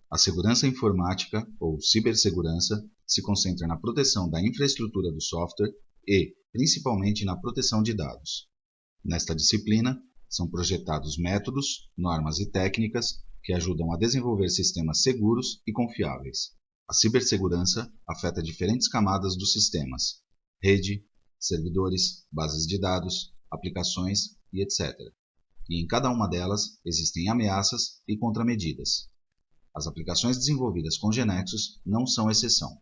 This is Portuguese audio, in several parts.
A segurança informática, ou cibersegurança, se concentra na proteção da infraestrutura do software e, principalmente, na proteção de dados. Nesta disciplina, são projetados métodos, normas e técnicas que ajudam a desenvolver sistemas seguros e confiáveis. A cibersegurança afeta diferentes camadas dos sistemas: rede, servidores, bases de dados, aplicações e etc. E em cada uma delas existem ameaças e contramedidas. As aplicações desenvolvidas com GeneXus não são exceção.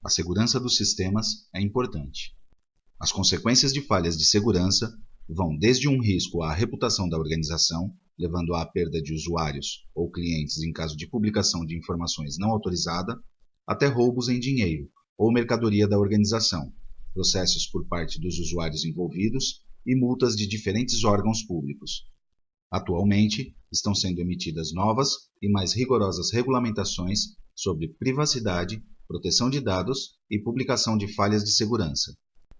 A segurança dos sistemas é importante. As consequências de falhas de segurança vão desde um risco à reputação da organização, levando à perda de usuários ou clientes em caso de publicação de informações não autorizadas, até roubos em dinheiro ou mercadoria da organização, processos por parte dos usuários envolvidos e multas de diferentes órgãos públicos. Atualmente, estão sendo emitidas novas e mais rigorosas regulamentações sobre privacidade, proteção de dados e publicação de falhas de segurança.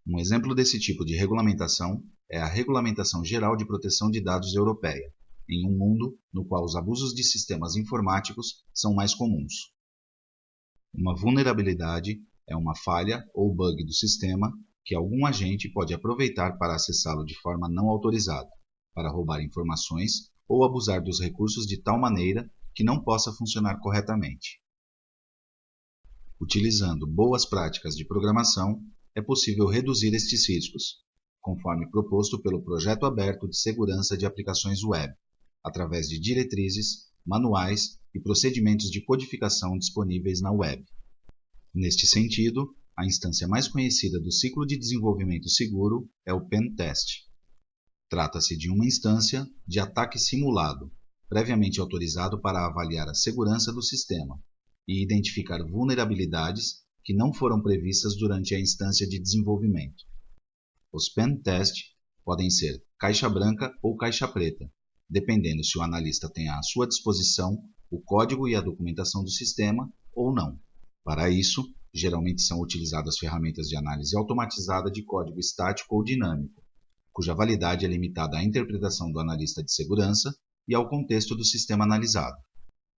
Um exemplo desse tipo de regulamentação é a Regulamentação Geral de Proteção de Dados Europeia, em um mundo no qual os abusos de sistemas informáticos são mais comuns. Uma vulnerabilidade é uma falha ou bug do sistema que algum agente pode aproveitar para acessá-lo de forma não autorizada, para roubar informações ou abusar dos recursos de tal maneira que não possa funcionar corretamente. Utilizando boas práticas de programação, é possível reduzir estes riscos, conforme proposto pelo Projeto Aberto de Segurança de Aplicações Web, através de diretrizes, manuais e procedimentos de codificação disponíveis na web. Neste sentido, a instância mais conhecida do ciclo de desenvolvimento seguro é o Pen Test. Trata-se de uma instância de ataque simulado, previamente autorizado para avaliar a segurança do sistema e identificar vulnerabilidades que não foram previstas durante a instância de desenvolvimento. Os Pen Test podem ser caixa branca ou caixa preta, dependendo se o analista tem à sua disposição o código e a documentação do sistema ou não. Para isso, geralmente são utilizadas ferramentas de análise automatizada de código estático ou dinâmico, cuja validade é limitada à interpretação do analista de segurança e ao contexto do sistema analisado.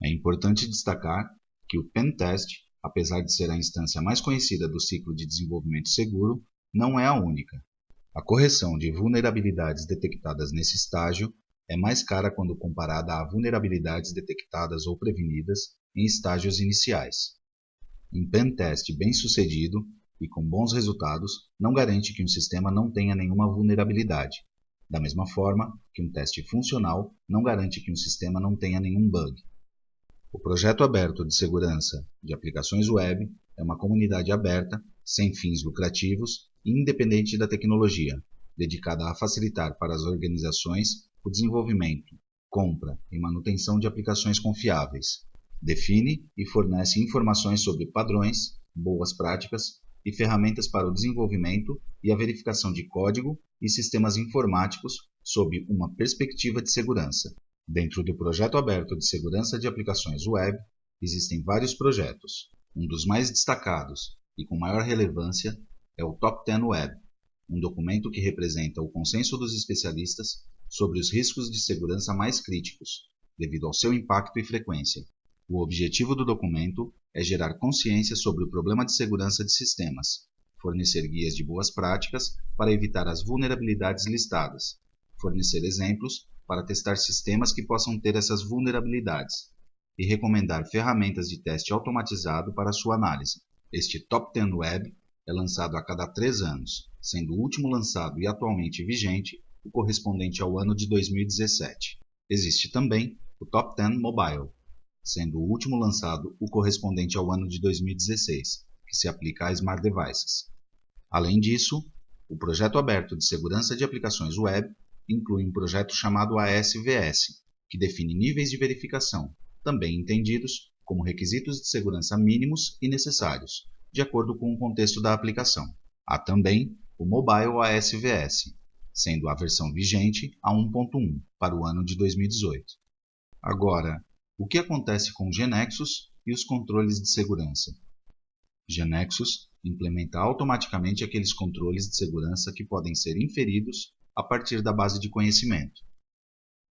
É importante destacar que o Pen Test, apesar de ser a instância mais conhecida do ciclo de desenvolvimento seguro, não é a única. A correção de vulnerabilidades detectadas nesse estágio é mais cara quando comparada a vulnerabilidades detectadas ou prevenidas em estágios iniciais. Um Pen Test bem-sucedido e com bons resultados não garante que um sistema não tenha nenhuma vulnerabilidade, da mesma forma que um teste funcional não garante que um sistema não tenha nenhum bug. O Projeto Aberto de Segurança de Aplicações Web é uma comunidade aberta, sem fins lucrativos e independente da tecnologia, dedicada a facilitar para as organizações o desenvolvimento, compra e manutenção de aplicações confiáveis. Define e fornece informações sobre padrões, boas práticas e ferramentas para o desenvolvimento e a verificação de código e sistemas informáticos sob uma perspectiva de segurança. Dentro do Projeto Aberto de Segurança de Aplicações Web, existem vários projetos. Um dos mais destacados e com maior relevância é o Top 10 Web, um documento que representa o consenso dos especialistas sobre os riscos de segurança mais críticos, devido ao seu impacto e frequência. O objetivo do documento é gerar consciência sobre o problema de segurança de sistemas, fornecer guias de boas práticas para evitar as vulnerabilidades listadas, fornecer exemplos para testar sistemas que possam ter essas vulnerabilidades e recomendar ferramentas de teste automatizado para sua análise. Este Top 10 Web é lançado a cada 3 anos, sendo o último lançado e atualmente vigente o correspondente ao ano de 2017. Existe também o Top 10 Mobile, sendo o último lançado o correspondente ao ano de 2016, que se aplica a Smart Devices. Além disso, o Projeto Aberto de Segurança de Aplicações Web inclui um projeto chamado ASVS, que define níveis de verificação, também entendidos como requisitos de segurança mínimos e necessários, de acordo com o contexto da aplicação. Há também o Mobile ASVS, sendo a versão vigente a 1.1 para o ano de 2018. Agora, o que acontece com GeneXus e os controles de segurança? GeneXus implementa automaticamente aqueles controles de segurança que podem ser inferidos a partir da base de conhecimento.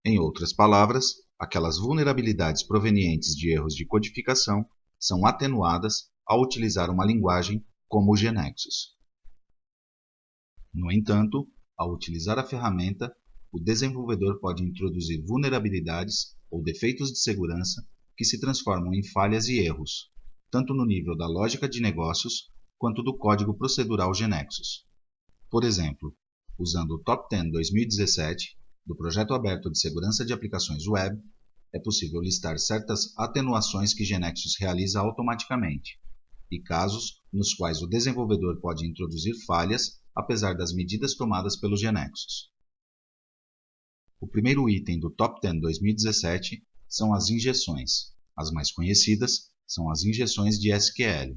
Em outras palavras, Aquelas vulnerabilidades provenientes de erros de codificação são atenuadas ao utilizar uma linguagem como o GNexus. No entanto, ao utilizar a ferramenta, o desenvolvedor pode introduzir vulnerabilidades ou defeitos de segurança que se transformam em falhas e erros, tanto no nível da lógica de negócios quanto do código procedural GNexus. Por exemplo, usando o Top 10 2017 do Projeto Aberto de Segurança de Aplicações Web, é possível listar certas atenuações que GNexus realiza automaticamente, e casos nos quais o desenvolvedor pode introduzir falhas apesar das medidas tomadas pelo GNexus. O primeiro item do Top 10 2017 são as injeções. As mais conhecidas são as injeções de SQL,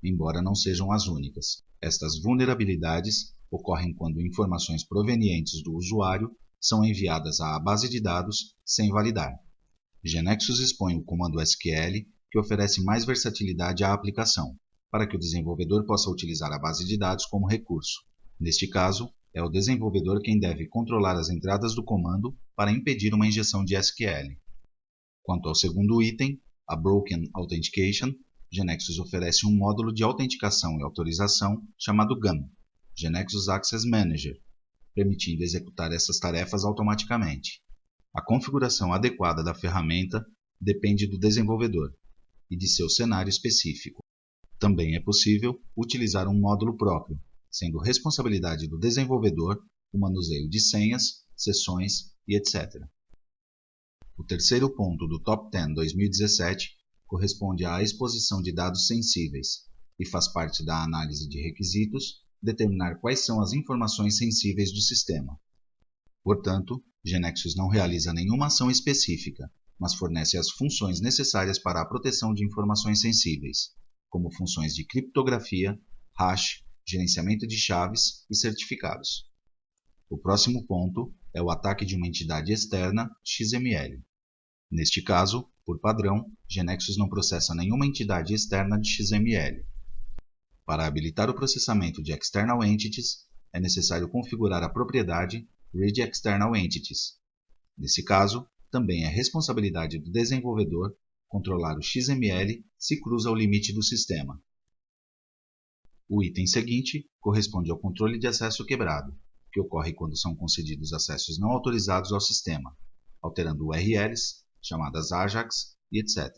embora não sejam as únicas. Estas vulnerabilidades ocorrem quando informações provenientes do usuário são enviadas à base de dados sem validar. GNexus expõe o comando SQL, que oferece mais versatilidade à aplicação, para que o desenvolvedor possa utilizar a base de dados como recurso. Neste caso, é o desenvolvedor quem deve controlar as entradas do comando para impedir uma injeção de SQL. Quanto ao segundo item, a Broken Authentication, GNexus oferece um módulo de autenticação e autorização chamado GAM, GNexus Access Manager, permitindo executar essas tarefas automaticamente. A configuração adequada da ferramenta depende do desenvolvedor e de seu cenário específico. Também é possível utilizar um módulo próprio, sendo responsabilidade do desenvolvedor o manuseio de senhas, sessões e etc. O terceiro ponto do Top 10 2017 corresponde à exposição de dados sensíveis e faz parte da análise de requisitos determinar quais são as informações sensíveis do sistema. Portanto, GNexus não realiza nenhuma ação específica, mas fornece as funções necessárias para a proteção de informações sensíveis, como funções de criptografia, hash, gerenciamento de chaves e certificados. O próximo ponto é o ataque de uma entidade externa XML. Neste caso, por padrão, GNexus não processa nenhuma entidade externa de XML. Para habilitar o processamento de External Entities, é necessário configurar a propriedade Read External Entities. Nesse caso, também é responsabilidade do desenvolvedor controlar o XML se cruza o limite do sistema. O item seguinte corresponde ao controle de acesso quebrado, que ocorre quando são concedidos acessos não autorizados ao sistema, alterando URLs, chamadas AJAX e etc.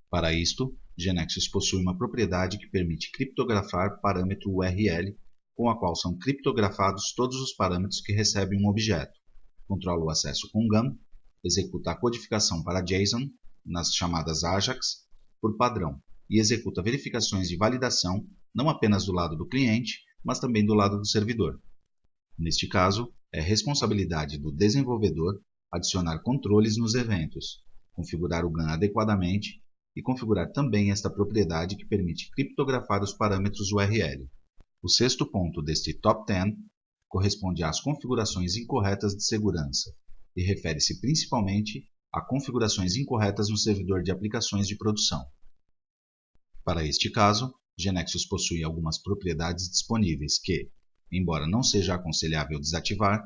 Para isto, GNexus possui uma propriedade que permite criptografar parâmetro URL, com a qual são criptografados todos os parâmetros que recebe um objeto, controla o acesso com GAM, executa a codificação para JSON nas chamadas AJAX por padrão e executa verificações de validação não apenas do lado do cliente, mas também do lado do servidor. Neste caso, é responsabilidade do desenvolvedor adicionar controles nos eventos, configurar o GAM adequadamente e configurar também esta propriedade que permite criptografar os parâmetros URL. O sexto ponto deste Top 10 corresponde às configurações incorretas de segurança e refere-se principalmente a configurações incorretas no servidor de aplicações de produção. Para este caso, GNexus possui algumas propriedades disponíveis que, embora não seja aconselhável desativar,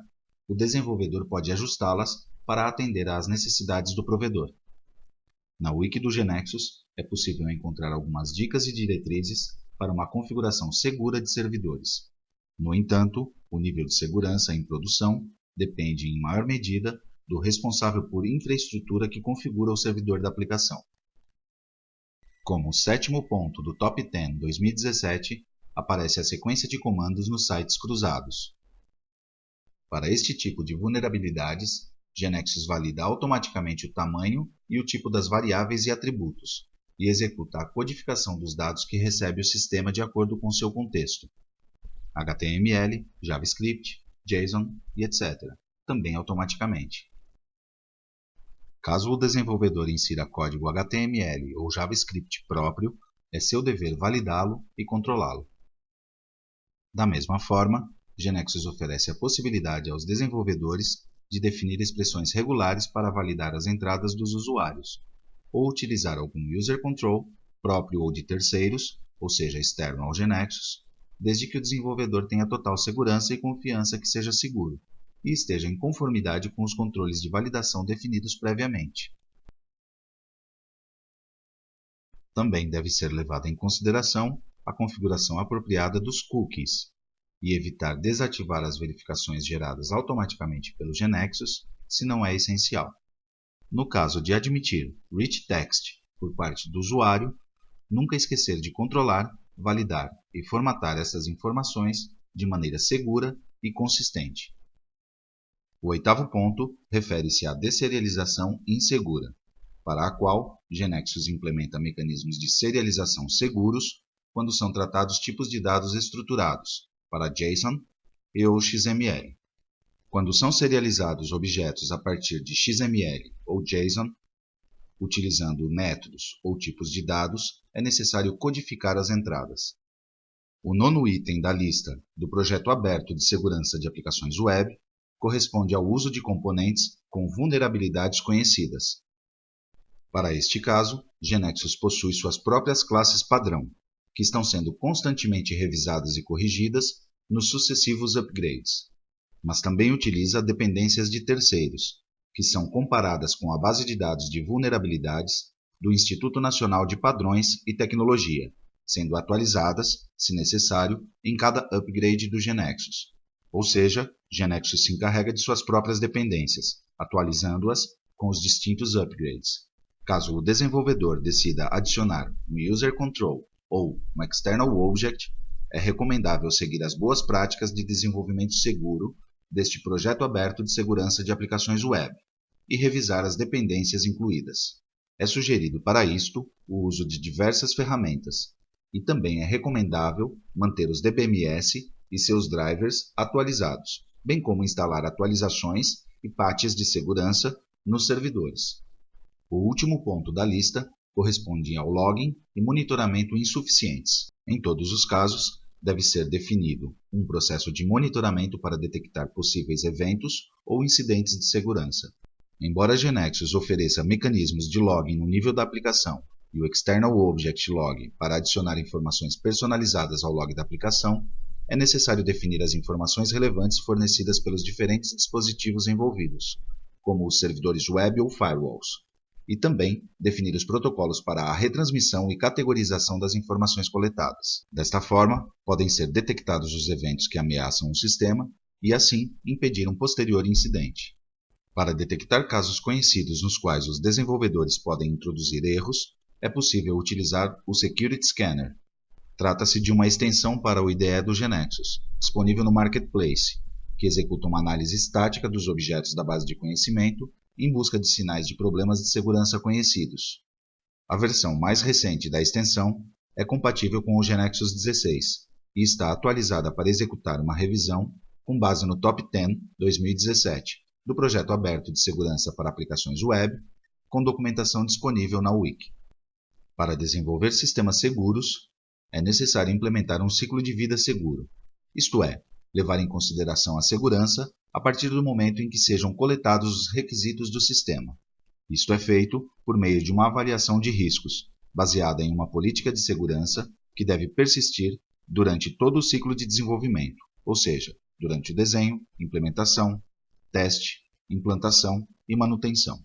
o desenvolvedor pode ajustá-las para atender às necessidades do provedor. Na wiki do GNexus é possível encontrar algumas dicas e diretrizes para uma configuração segura de servidores. No entanto, o nível de segurança em produção depende em maior medida do responsável por infraestrutura que configura o servidor da aplicação. Como sétimo ponto do Top 10 2017, aparece a sequência de comandos nos sites cruzados. Para este tipo de vulnerabilidades, GNexus valida automaticamente o tamanho e o tipo das variáveis e atributos, e executa a codificação dos dados que recebe o sistema de acordo com seu contexto, HTML, JavaScript, JSON e etc., também automaticamente. Caso o desenvolvedor insira código HTML ou JavaScript próprio, é seu dever validá-lo e controlá-lo. Da mesma forma, GNexus oferece a possibilidade aos desenvolvedores de definir expressões regulares para validar as entradas dos usuários, ou utilizar algum user control, próprio ou de terceiros, ou seja, externo ao GNexus, desde que o desenvolvedor tenha total segurança e confiança que seja seguro. e esteja em conformidade com os controles de validação definidos previamente. Também deve ser levada em consideração a configuração apropriada dos cookies e evitar desativar as verificações geradas automaticamente pelo GeneXus se não é essencial. No caso de admitir rich text por parte do usuário, nunca esquecer de controlar, validar e formatar essas informações de maneira segura e consistente. O oitavo ponto refere-se à desserialização insegura, para a qual GeneXus implementa mecanismos de serialização seguros quando são tratados tipos de dados estruturados, para JSON e ou XML. Quando são serializados objetos a partir de XML ou JSON, utilizando métodos ou tipos de dados, é necessário codificar as entradas. O nono item da lista do projeto aberto de segurança de aplicações web corresponde ao uso de componentes com vulnerabilidades conhecidas. Para este caso, GeneXus possui suas próprias classes padrão, que estão sendo constantemente revisadas e corrigidas nos sucessivos upgrades, mas também utiliza dependências de terceiros, que são comparadas com a base de dados de vulnerabilidades do Instituto Nacional de Padrões e Tecnologia, sendo atualizadas, se necessário, em cada upgrade do GeneXus. Ou seja, GeneXus se encarrega de suas próprias dependências, atualizando-as com os distintos upgrades. Caso o desenvolvedor decida adicionar um User Control ou um External Object, é recomendável seguir as boas práticas de desenvolvimento seguro deste projeto aberto de segurança de aplicações web e revisar as dependências incluídas. É sugerido para isto o uso de diversas ferramentas e também é recomendável manter os DBMS e seus drivers atualizados, bem como instalar atualizações e patches de segurança nos servidores. O último ponto da lista corresponde ao logging e monitoramento insuficientes. Em todos os casos, deve ser definido um processo de monitoramento para detectar possíveis eventos ou incidentes de segurança. Embora a GeneXus ofereça mecanismos de logging no nível da aplicação e o External Object Log para adicionar informações personalizadas ao log da aplicação, é necessário definir as informações relevantes fornecidas pelos diferentes dispositivos envolvidos, como os servidores web ou firewalls, e também definir os protocolos para a retransmissão e categorização das informações coletadas. Desta forma, podem ser detectados os eventos que ameaçam o sistema e, assim, impedir um posterior incidente. Para detectar casos conhecidos nos quais os desenvolvedores podem introduzir erros, é possível utilizar o Security Scanner. Trata-se de uma extensão para o IDE do GeneXus, disponível no Marketplace, que executa uma análise estática dos objetos da base de conhecimento em busca de sinais de problemas de segurança conhecidos. A versão mais recente da extensão é compatível com o GeneXus 16 e está atualizada para executar uma revisão com base no Top 10 2017 do projeto aberto de segurança para aplicações web, com documentação disponível na Wiki. Para desenvolver sistemas seguros, é necessário implementar um ciclo de vida seguro, isto é, levar em consideração a segurança a partir do momento em que sejam coletados os requisitos do sistema. Isto é feito por meio de uma avaliação de riscos, baseada em uma política de segurança que deve persistir durante todo o ciclo de desenvolvimento, ou seja, durante o desenho, implementação, teste, implantação e manutenção.